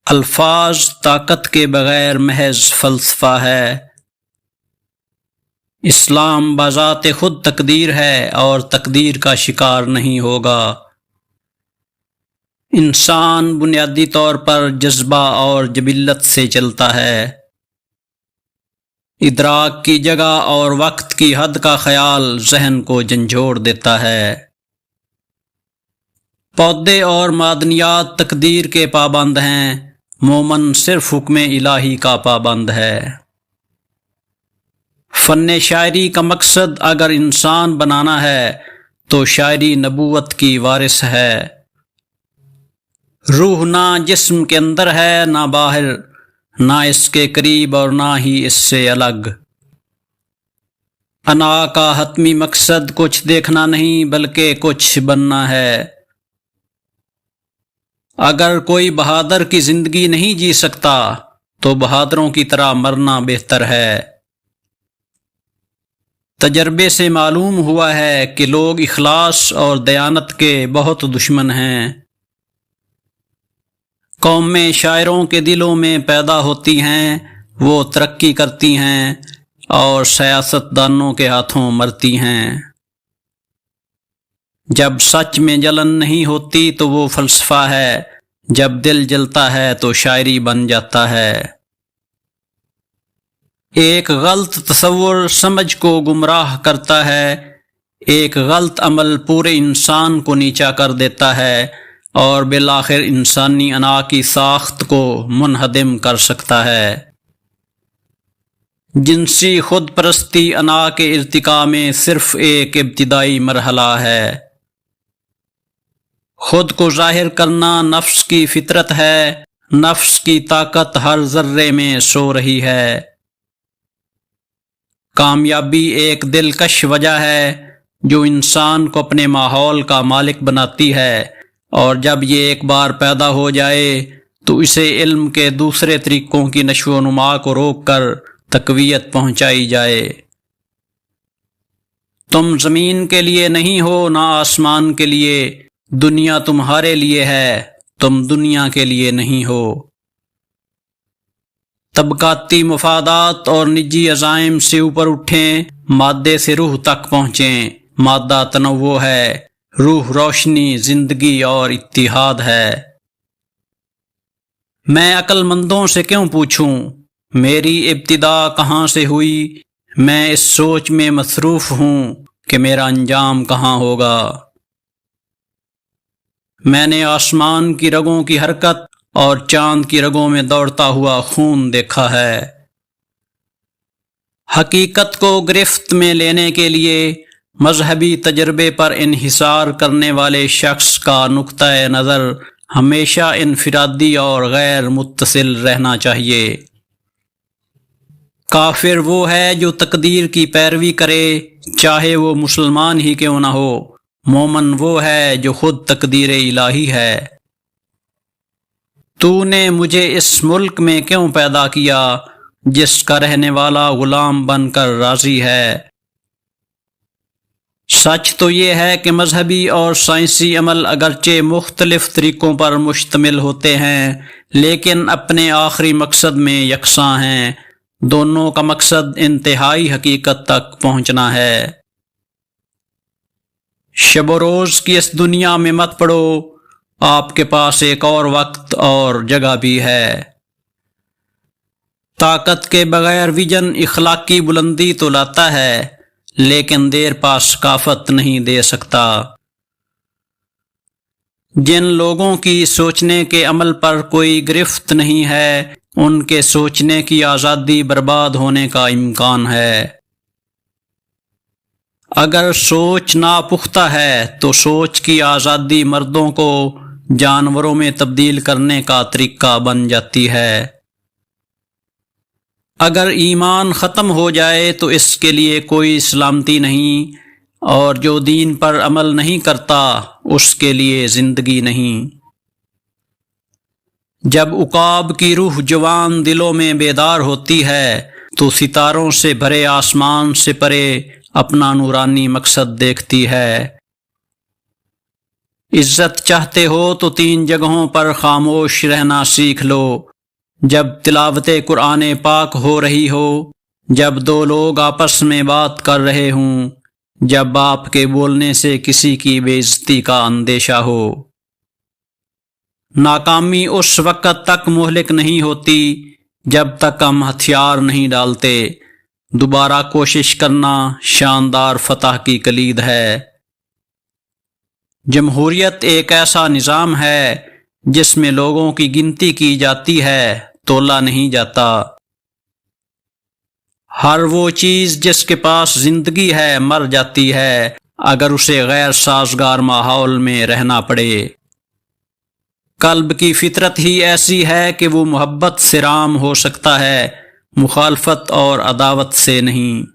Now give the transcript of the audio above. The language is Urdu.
الفاظ طاقت کے بغیر محض فلسفہ ہے۔ اسلام بذات خود تقدیر ہے اور تقدیر کا شکار نہیں ہوگا۔ انسان بنیادی طور پر جذبہ اور جبلت سے چلتا ہے۔ ادراک کی جگہ اور وقت کی حد کا خیال ذہن کو جھنجھوڑ دیتا ہے۔ پودے اور معدنیات تقدیر کے پابند ہیں، مومن صرف حکم الہی کا پابند ہے۔ فن شاعری کا مقصد اگر انسان بنانا ہے تو شاعری نبوت کی وارث ہے۔ روح نہ جسم کے اندر ہے نہ باہر، نہ اس کے قریب اور نہ ہی اس سے الگ۔ انا کا حتمی مقصد کچھ دیکھنا نہیں بلکہ کچھ بننا ہے۔ اگر کوئی بہادر کی زندگی نہیں جی سکتا تو بہادروں کی طرح مرنا بہتر ہے۔ تجربے سے معلوم ہوا ہے کہ لوگ اخلاص اور دیانت کے بہت دشمن ہیں۔ قومیں شاعروں کے دلوں میں پیدا ہوتی ہیں، وہ ترقی کرتی ہیں اور سیاست دانوں کے ہاتھوں مرتی ہیں۔ جب سچ میں جلن نہیں ہوتی تو وہ فلسفہ ہے، جب دل جلتا ہے تو شاعری بن جاتا ہے۔ ایک غلط تصور سمجھ کو گمراہ کرتا ہے، ایک غلط عمل پورے انسان کو نیچا کر دیتا ہے اور بالآخر انسانی انا کی ساخت کو منہدم کر سکتا ہے۔ جنسی خود پرستی انا کے ارتقاء میں صرف ایک ابتدائی مرحلہ ہے۔ خود کو ظاہر کرنا نفس کی فطرت ہے، نفس کی طاقت ہر ذرے میں سو رہی ہے۔ کامیابی ایک دلکش وجہ ہے جو انسان کو اپنے ماحول کا مالک بناتی ہے، اور جب یہ ایک بار پیدا ہو جائے تو اسے علم کے دوسرے طریقوں کی نشو و نما کو روک کر تقویت پہنچائی جائے۔ تم زمین کے لیے نہیں ہو نہ آسمان کے لیے، دنیا تمہارے لیے ہے، تم دنیا کے لیے نہیں ہو۔ طبقاتی مفادات اور نجی عزائم سے اوپر اٹھیں، مادے سے روح تک پہنچیں۔ مادہ تنوع ہے، روح روشنی، زندگی اور اتحاد ہے۔ میں عقل مندوں سے کیوں پوچھوں میری ابتدا کہاں سے ہوئی؟ میں اس سوچ میں مصروف ہوں کہ میرا انجام کہاں ہوگا۔ میں نے آسمان کی رگوں کی حرکت اور چاند کی رگوں میں دوڑتا ہوا خون دیکھا ہے۔ حقیقت کو گرفت میں لینے کے لیے مذہبی تجربے پر انحصار کرنے والے شخص کا نقطۂ نظر ہمیشہ انفرادی اور غیر متصل رہنا چاہیے۔ کافر وہ ہے جو تقدیر کی پیروی کرے، چاہے وہ مسلمان ہی کیوں نہ ہو۔ مومن وہ ہے جو خود تقدیر الہی ہے۔ تو نے مجھے اس ملک میں کیوں پیدا کیا جس کا رہنے والا غلام بن کر راضی ہے؟ سچ تو یہ ہے کہ مذہبی اور سائنسی عمل اگرچہ مختلف طریقوں پر مشتمل ہوتے ہیں لیکن اپنے آخری مقصد میں یکساں ہیں۔ دونوں کا مقصد انتہائی حقیقت تک پہنچنا ہے۔ شب و روز کی اس دنیا میں مت پڑو، آپ کے پاس ایک اور وقت اور جگہ بھی ہے۔ طاقت کے بغیر ویژن اخلاقی بلندی تو لاتا ہے لیکن دیر پا ثقافت نہیں دے سکتا۔ جن لوگوں کی سوچنے کے عمل پر کوئی گرفت نہیں ہے ان کے سوچنے کی آزادی برباد ہونے کا امکان ہے۔ اگر سوچ ناپختہ ہے تو سوچ کی آزادی مردوں کو جانوروں میں تبدیل کرنے کا طریقہ بن جاتی ہے۔ اگر ایمان ختم ہو جائے تو اس کے لیے کوئی سلامتی نہیں، اور جو دین پر عمل نہیں کرتا اس کے لیے زندگی نہیں۔ جب عقاب کی روح جوان دلوں میں بیدار ہوتی ہے تو ستاروں سے بھرے آسمان سے پرے اپنا نورانی مقصد دیکھتی ہے۔ عزت چاہتے ہو تو 3 جگہوں پر خاموش رہنا سیکھ لو: جب تلاوت قرآن پاک ہو رہی ہو، جب 2 لوگ آپس میں بات کر رہے ہوں، جب آپ کے بولنے سے کسی کی بے عزتی کا اندیشہ ہو۔ ناکامی اس وقت تک مہلک نہیں ہوتی جب تک ہم ہتھیار نہیں ڈالتے۔ دوبارہ کوشش کرنا شاندار فتح کی کلید ہے۔ جمہوریت ایک ایسا نظام ہے جس میں لوگوں کی گنتی کی جاتی ہے، تولا نہیں جاتا۔ ہر وہ چیز جس کے پاس زندگی ہے مر جاتی ہے اگر اسے غیر سازگار ماحول میں رہنا پڑے۔ قلب کی فطرت ہی ایسی ہے کہ وہ محبت سے رام ہو سکتا ہے، مخالفت اور عداوت سے نہیں۔